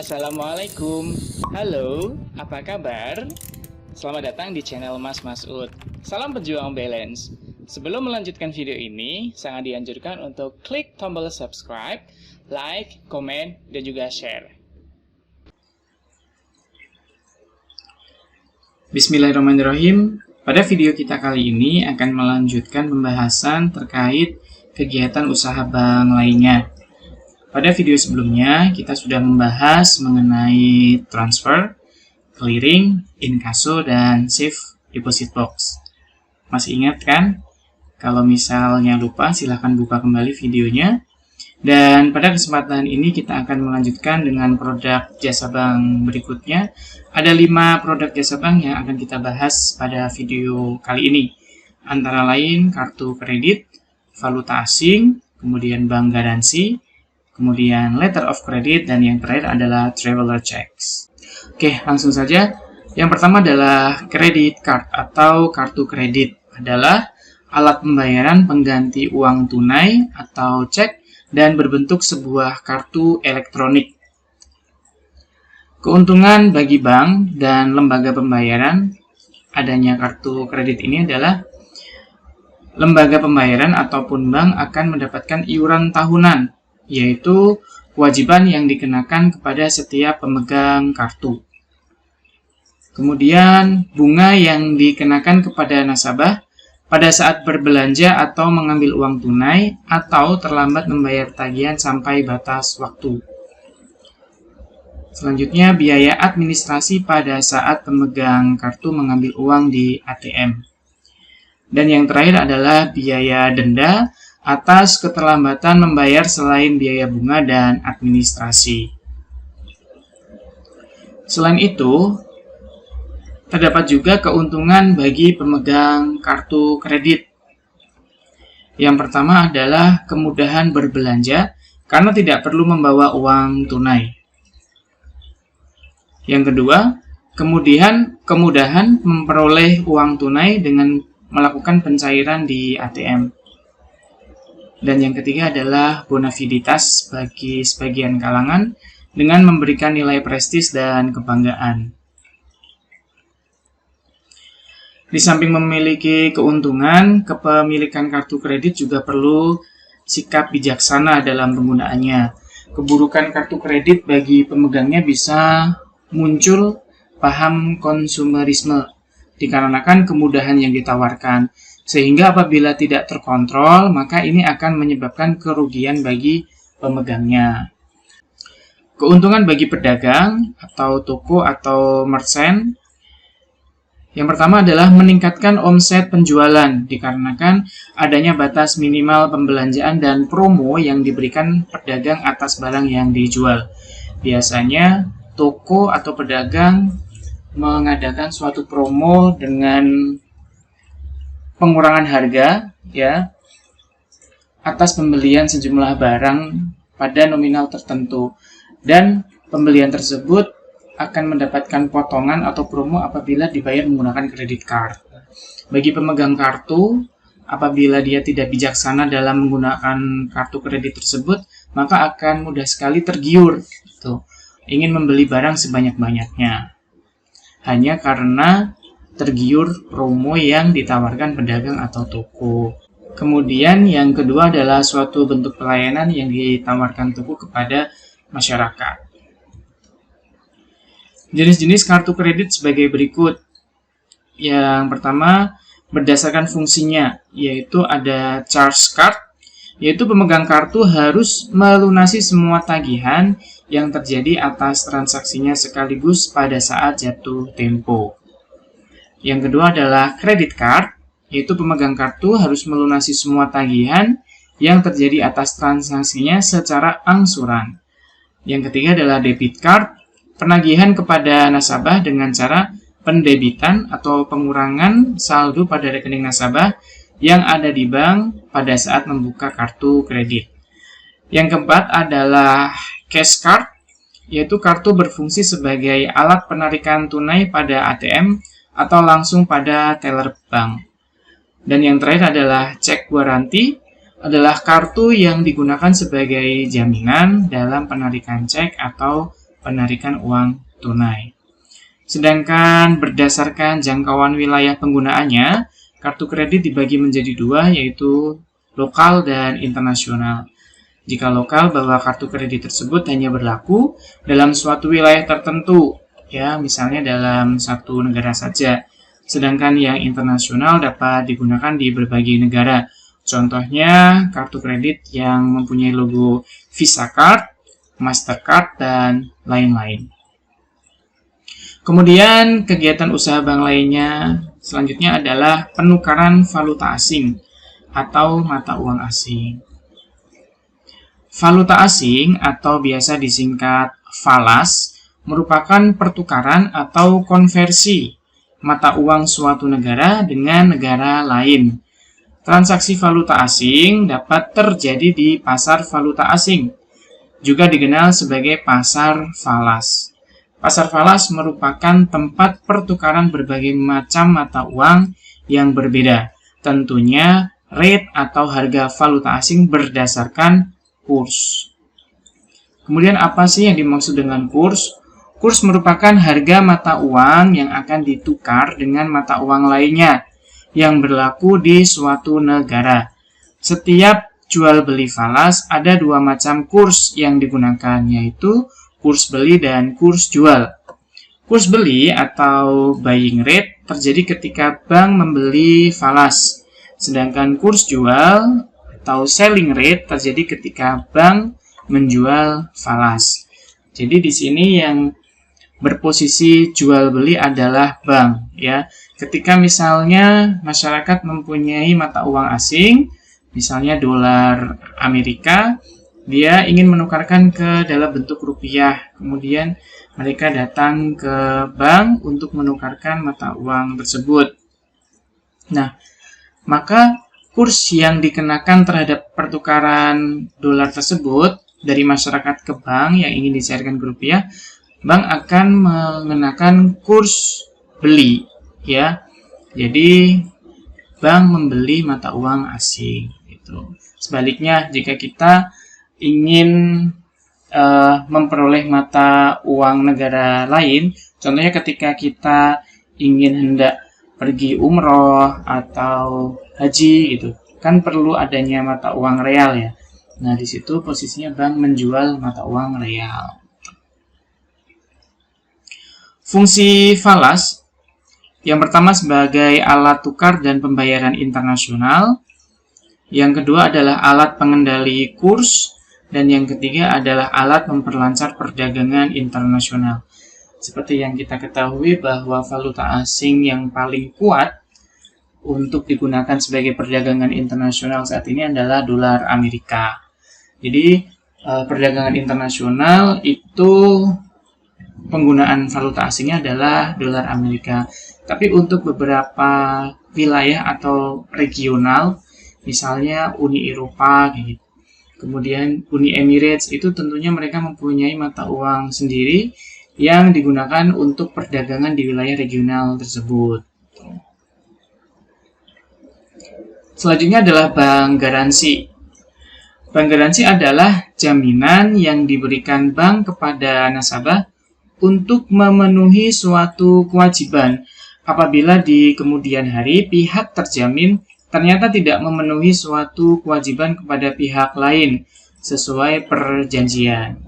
Assalamualaikum. Halo, apa kabar? Selamat datang di channel Mas Masud. Salam pejuang balance. Sebelum melanjutkan video ini, sangat dianjurkan untuk klik tombol subscribe, like, komen, dan juga share. Bismillahirrahmanirrahim. Pada video kita kali ini akan melanjutkan pembahasan terkait kegiatan usaha bank lainnya. Pada video sebelumnya, kita sudah membahas mengenai transfer, clearing, inkasso, dan safe deposit box. Masih ingat kan? Kalau misalnya lupa, silahkan buka kembali videonya. Dan pada kesempatan ini kita akan melanjutkan dengan produk jasa bank berikutnya. Ada 5 produk jasa bank yang akan kita bahas pada video kali ini. Antara lain kartu kredit, valuta asing, kemudian bank garansi, kemudian letter of credit, dan yang terakhir adalah traveler checks. Oke, langsung saja. Yang pertama adalah credit card atau kartu kredit. Adalah alat pembayaran pengganti uang tunai atau cek dan berbentuk sebuah kartu elektronik. Keuntungan bagi bank dan lembaga pembayaran adanya kartu kredit ini adalah lembaga pembayaran ataupun bank akan mendapatkan iuran tahunan, yaitu kewajiban yang dikenakan kepada setiap pemegang kartu. Kemudian, bunga yang dikenakan kepada nasabah pada saat berbelanja atau mengambil uang tunai atau terlambat membayar tagihan sampai batas waktu. Selanjutnya, biaya administrasi pada saat pemegang kartu mengambil uang di ATM. Dan yang terakhir adalah biaya denda atas keterlambatan membayar selain biaya bunga dan administrasi. Selain itu, terdapat juga keuntungan bagi pemegang kartu kredit. Yang pertama adalah kemudahan berbelanja karena tidak perlu membawa uang tunai. Yang kedua, kemudahan memperoleh uang tunai dengan melakukan pencairan di ATM. Dan yang ketiga adalah bonafiditas bagi sebagian kalangan dengan memberikan nilai prestis dan kebanggaan. Di samping memiliki keuntungan, kepemilikan kartu kredit juga perlu sikap bijaksana dalam penggunaannya. Keburukan kartu kredit bagi pemegangnya bisa muncul paham konsumerisme dikarenakan kemudahan yang ditawarkan. Sehingga apabila tidak terkontrol, maka ini akan menyebabkan kerugian bagi pemegangnya. Keuntungan bagi pedagang atau toko atau merchant. Yang pertama adalah meningkatkan omset penjualan dikarenakan adanya batas minimal pembelanjaan dan promo yang diberikan pedagang atas barang yang dijual. Biasanya toko atau pedagang mengadakan suatu promo dengan pengurangan harga ya atas pembelian sejumlah barang pada nominal tertentu, dan pembelian tersebut akan mendapatkan potongan atau promo apabila dibayar menggunakan kredit card. Bagi pemegang kartu, apabila dia tidak bijaksana dalam menggunakan kartu kredit tersebut, maka akan mudah sekali tergiur ingin membeli barang sebanyak-banyaknya hanya karena tergiur promo yang ditawarkan pedagang atau toko. Kemudian yang kedua adalah suatu bentuk pelayanan yang ditawarkan toko kepada masyarakat. Jenis-jenis kartu kredit sebagai berikut. Yang pertama, berdasarkan fungsinya, yaitu ada charge card, yaitu pemegang kartu harus melunasi semua tagihan yang terjadi atas transaksinya sekaligus pada saat jatuh tempo. Yang kedua adalah credit card, yaitu pemegang kartu harus melunasi semua tagihan yang terjadi atas transaksinya secara angsuran. Yang ketiga adalah debit card, penagihan kepada nasabah dengan cara pendebitan atau pengurangan saldo pada rekening nasabah yang ada di bank pada saat membuka kartu kredit. Yang keempat adalah cash card, yaitu kartu berfungsi sebagai alat penarikan tunai pada ATM atau langsung pada teller bank. Dan yang terakhir adalah cek guaranti, adalah kartu yang digunakan sebagai jaminan dalam penarikan cek atau penarikan uang tunai. Sedangkan berdasarkan jangkauan wilayah penggunaannya, kartu kredit dibagi menjadi dua, yaitu lokal dan internasional. Jika lokal, bahwa kartu kredit tersebut hanya berlaku dalam suatu wilayah tertentu, ya, misalnya dalam satu negara saja. Sedangkan yang internasional dapat digunakan di berbagai negara. Contohnya, kartu kredit yang mempunyai logo Visa Card, Mastercard, dan lain-lain. Kemudian, kegiatan usaha bank lainnya selanjutnya adalah penukaran valuta asing atau mata uang asing. Valuta asing atau biasa disingkat falas merupakan pertukaran atau konversi mata uang suatu negara dengan negara lain. Transaksi valuta asing dapat terjadi di pasar valuta asing, juga dikenal sebagai pasar falas. Pasar falas merupakan tempat pertukaran berbagai macam mata uang yang berbeda. Tentunya, rate atau harga valuta asing berdasarkan kurs. Kemudian apa sih yang dimaksud dengan kurs? Kurs merupakan harga mata uang yang akan ditukar dengan mata uang lainnya yang berlaku di suatu negara. Setiap jual beli falas ada dua macam kurs yang digunakan, yaitu kurs beli dan kurs jual. Kurs beli atau buying rate terjadi ketika bank membeli falas, sedangkan kurs jual atau selling rate terjadi ketika bank menjual falas. Jadi di sini yang berposisi jual beli adalah bank, ya. Ketika misalnya masyarakat mempunyai mata uang asing, misalnya dolar Amerika, dia ingin menukarkan ke dalam bentuk rupiah. Kemudian mereka datang ke bank untuk menukarkan mata uang tersebut. Nah, maka kurs yang dikenakan terhadap pertukaran dolar tersebut dari masyarakat ke bank yang ingin dicairkan ke rupiah, bank akan mengenakan kurs beli, ya. Jadi bank membeli mata uang asing gitu. Sebaliknya, jika kita ingin memperoleh mata uang negara lain, contohnya ketika kita ingin hendak pergi umroh atau haji gitu, kan perlu adanya mata uang real, ya. Nah, di situ posisinya bank menjual mata uang real. Fungsi falas yang pertama sebagai alat tukar dan pembayaran internasional, yang kedua adalah alat pengendali kurs, dan yang ketiga adalah alat memperlancar perdagangan internasional. Seperti yang kita ketahui bahwa valuta asing yang paling kuat untuk digunakan sebagai perdagangan internasional saat ini adalah dolar Amerika. Jadi perdagangan internasional itu penggunaan valuta asingnya adalah dolar Amerika. Tapi untuk beberapa wilayah atau regional, misalnya Uni Eropa, gitu, kemudian Uni Emirates, itu tentunya mereka mempunyai mata uang sendiri yang digunakan untuk perdagangan di wilayah regional tersebut. Selanjutnya adalah bank garansi. Bank garansi adalah jaminan yang diberikan bank kepada nasabah untuk memenuhi suatu kewajiban apabila di kemudian hari pihak terjamin ternyata tidak memenuhi suatu kewajiban kepada pihak lain sesuai perjanjian.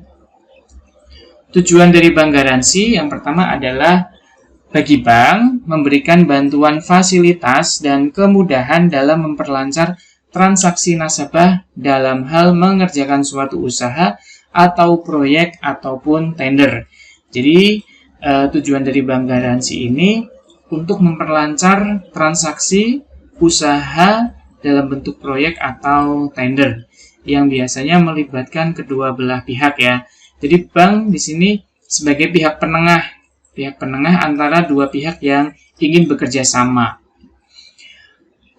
Tujuan dari bank garansi yang pertama adalah bagi bank memberikan bantuan fasilitas dan kemudahan dalam memperlancar transaksi nasabah dalam hal mengerjakan suatu usaha atau proyek ataupun tender. Jadi tujuan dari bank garansi ini untuk memperlancar transaksi usaha dalam bentuk proyek atau tender yang biasanya melibatkan kedua belah pihak, ya. Jadi bank di sini sebagai pihak penengah antara dua pihak yang ingin bekerja sama.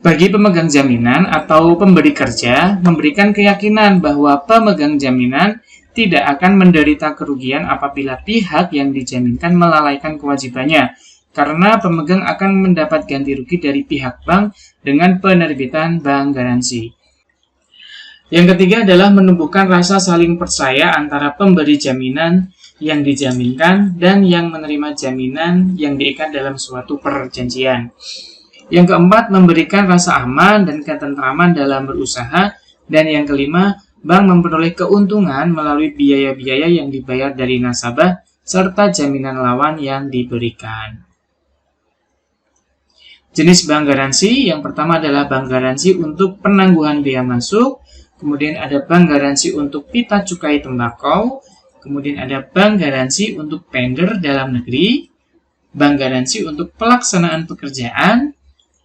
Bagi pemegang jaminan atau pemberi kerja, memberikan keyakinan bahwa pemegang jaminan tidak akan menderita kerugian apabila pihak yang dijaminkan melalaikan kewajibannya, karena pemegang akan mendapat ganti rugi dari pihak bank dengan penerbitan bank garansi. Yang ketiga adalah menumbuhkan rasa saling percaya antara pemberi jaminan yang dijaminkan dan yang menerima jaminan yang diikat dalam suatu perjanjian. Yang keempat, memberikan rasa aman dan ketentraman dalam berusaha. Dan yang kelima, bank memperoleh keuntungan melalui biaya-biaya yang dibayar dari nasabah serta jaminan lawan yang diberikan. Jenis bank garansi, yang pertama adalah bank garansi untuk penangguhan biaya masuk, kemudian ada bank garansi untuk pita cukai tembakau, kemudian ada bank garansi untuk tender dalam negeri, bank garansi untuk pelaksanaan pekerjaan,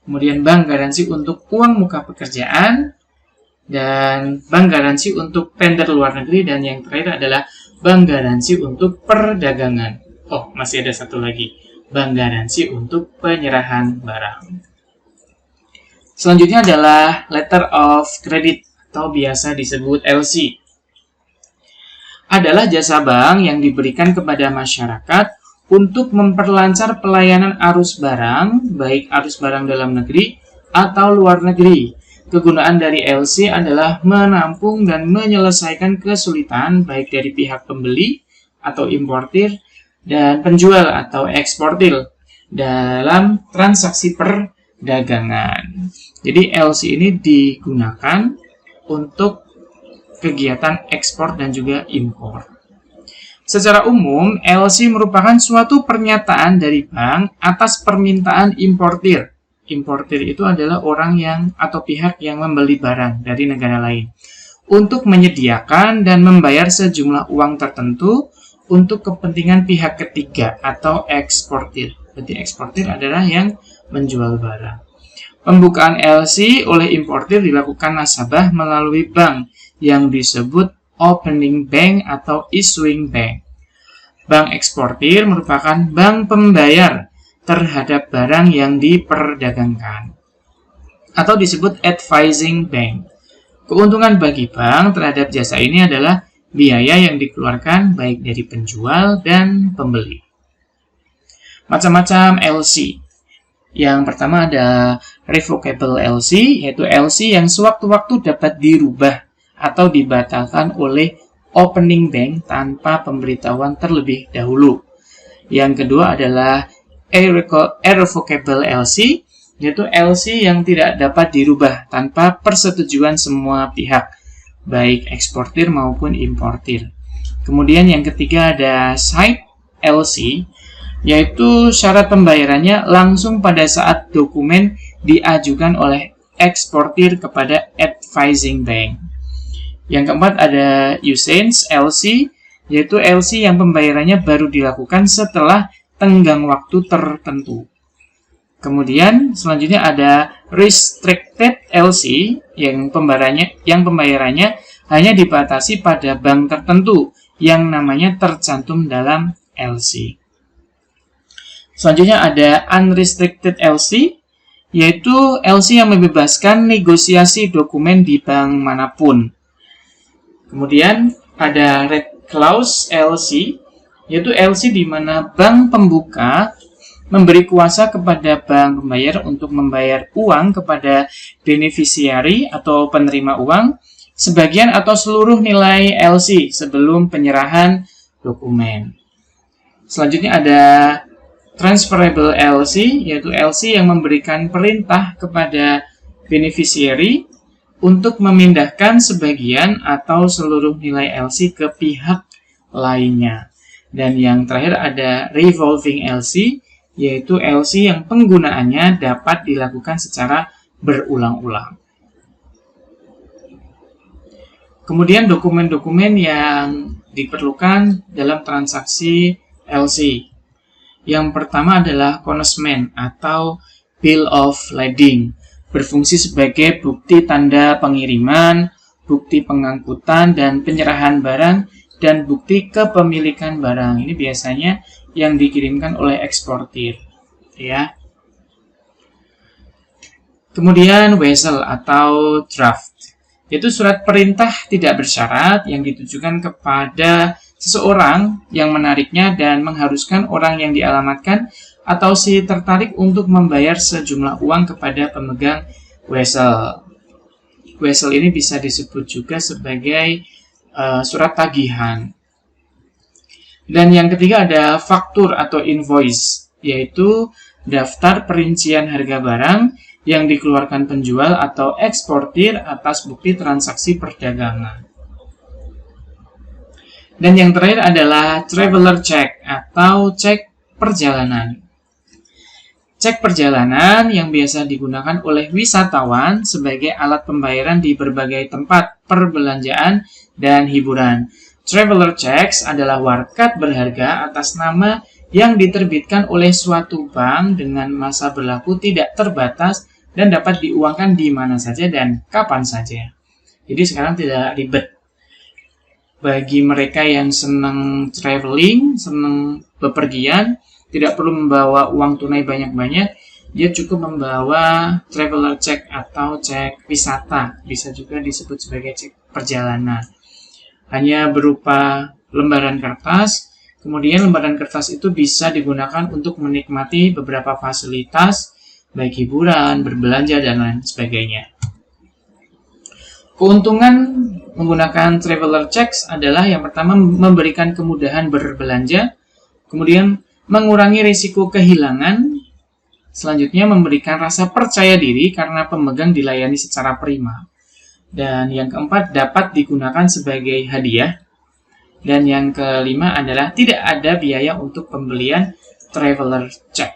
kemudian bank garansi untuk uang muka pekerjaan, dan bank garansi untuk tender luar negeri, dan yang terakhir adalah bank garansi untuk perdagangan. Oh, masih ada satu lagi, bank garansi untuk penyerahan barang. Selanjutnya adalah letter of credit atau biasa disebut LC. Adalah jasa bank yang diberikan kepada masyarakat untuk memperlancar pelayanan arus barang, baik arus barang dalam negeri atau luar negeri. Kegunaan dari LC adalah menampung dan menyelesaikan kesulitan baik dari pihak pembeli atau importir dan penjual atau eksportir dalam transaksi perdagangan. Jadi LC ini digunakan untuk kegiatan ekspor dan juga impor. Secara umum, LC merupakan suatu pernyataan dari bank atas permintaan importir. Importir itu adalah orang yang atau pihak yang membeli barang dari negara lain untuk menyediakan dan membayar sejumlah uang tertentu untuk kepentingan pihak ketiga atau eksportir. Jadi eksportir adalah yang menjual barang. Pembukaan LC oleh importir dilakukan nasabah melalui bank yang disebut opening bank atau issuing bank. Bank eksportir merupakan bank pembayar terhadap barang yang diperdagangkan atau disebut advising bank. Keuntungan bagi bank terhadap jasa ini adalah biaya yang dikeluarkan baik dari penjual dan pembeli. Macam-macam LC. Yang pertama ada revocable LC, yaitu LC yang sewaktu-waktu dapat dirubah atau dibatalkan oleh opening bank tanpa pemberitahuan terlebih dahulu. Yang kedua adalah irrevocable LC, yaitu LC yang tidak dapat dirubah tanpa persetujuan semua pihak, baik eksportir maupun importir. Kemudian yang ketiga ada sight LC, yaitu syarat pembayarannya langsung pada saat dokumen diajukan oleh eksportir kepada advising bank. Yang keempat ada usance LC, yaitu LC yang pembayarannya baru dilakukan setelah tenggang waktu tertentu. Kemudian selanjutnya ada restricted LC yang pembayarannya hanya dibatasi pada bank tertentu yang namanya tercantum dalam LC. Selanjutnya ada unrestricted LC, yaitu LC yang membebaskan negosiasi dokumen di bank manapun. Kemudian ada red clause LC, yaitu LC di mana bank pembuka memberi kuasa kepada bank pembayar untuk membayar uang kepada beneficiary atau penerima uang sebagian atau seluruh nilai LC sebelum penyerahan dokumen. Selanjutnya ada transferable LC, yaitu LC yang memberikan perintah kepada beneficiary untuk memindahkan sebagian atau seluruh nilai LC ke pihak lainnya. Dan yang terakhir ada revolving LC, yaitu LC yang penggunaannya dapat dilakukan secara berulang-ulang. Kemudian dokumen-dokumen yang diperlukan dalam transaksi LC. Yang pertama adalah consignment atau bill of lading, berfungsi sebagai bukti tanda pengiriman, bukti pengangkutan dan penyerahan barang, dan bukti kepemilikan barang. Ini biasanya yang dikirimkan oleh eksportir, ya. Kemudian wesel atau draft, yaitu surat perintah tidak bersyarat yang ditujukan kepada seseorang yang menariknya dan mengharuskan orang yang dialamatkan atau si tertarik untuk membayar sejumlah uang kepada pemegang wesel. wesel ini bisa disebut juga sebagai surat tagihan. Dan yang ketiga ada faktur atau invoice, yaitu daftar perincian harga barang yang dikeluarkan penjual atau eksportir atas bukti transaksi perdagangan. Dan yang terakhir adalah traveler check atau cek perjalanan. Cek perjalanan yang biasa digunakan oleh wisatawan sebagai alat pembayaran di berbagai tempat perbelanjaan dan hiburan. Traveler checks adalah warkat berharga atas nama yang diterbitkan oleh suatu bank dengan masa berlaku tidak terbatas dan dapat diuangkan di mana saja dan kapan saja. Jadi sekarang tidak ribet. Bagi mereka yang senang traveling, senang bepergian, tidak perlu membawa uang tunai banyak-banyak, dia cukup membawa traveler check atau cek wisata, bisa juga disebut sebagai cek perjalanan. Hanya berupa lembaran kertas, kemudian lembaran kertas itu bisa digunakan untuk menikmati beberapa fasilitas, baik hiburan, berbelanja, dan lain sebagainya. Keuntungan menggunakan traveler checks adalah yang pertama memberikan kemudahan berbelanja, kemudian mengurangi risiko kehilangan, selanjutnya memberikan rasa percaya diri karena pemegang dilayani secara prima. Dan yang keempat, dapat digunakan sebagai hadiah. Dan yang kelima adalah tidak ada biaya untuk pembelian traveler check.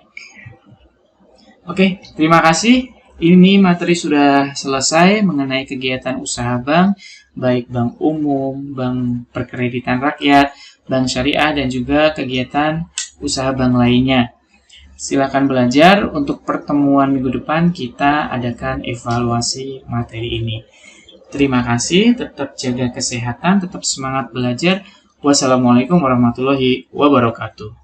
Oke, terima kasih. Ini materi sudah selesai mengenai kegiatan usaha bank, baik bank umum, bank perkreditan rakyat, bank syariah, dan juga kegiatan usaha bank lainnya. Silakan belajar. Untuk pertemuan minggu depan kita adakan evaluasi materi ini. Terima kasih, tetap jaga kesehatan, tetap semangat belajar. Wassalamualaikum warahmatullahi wabarakatuh.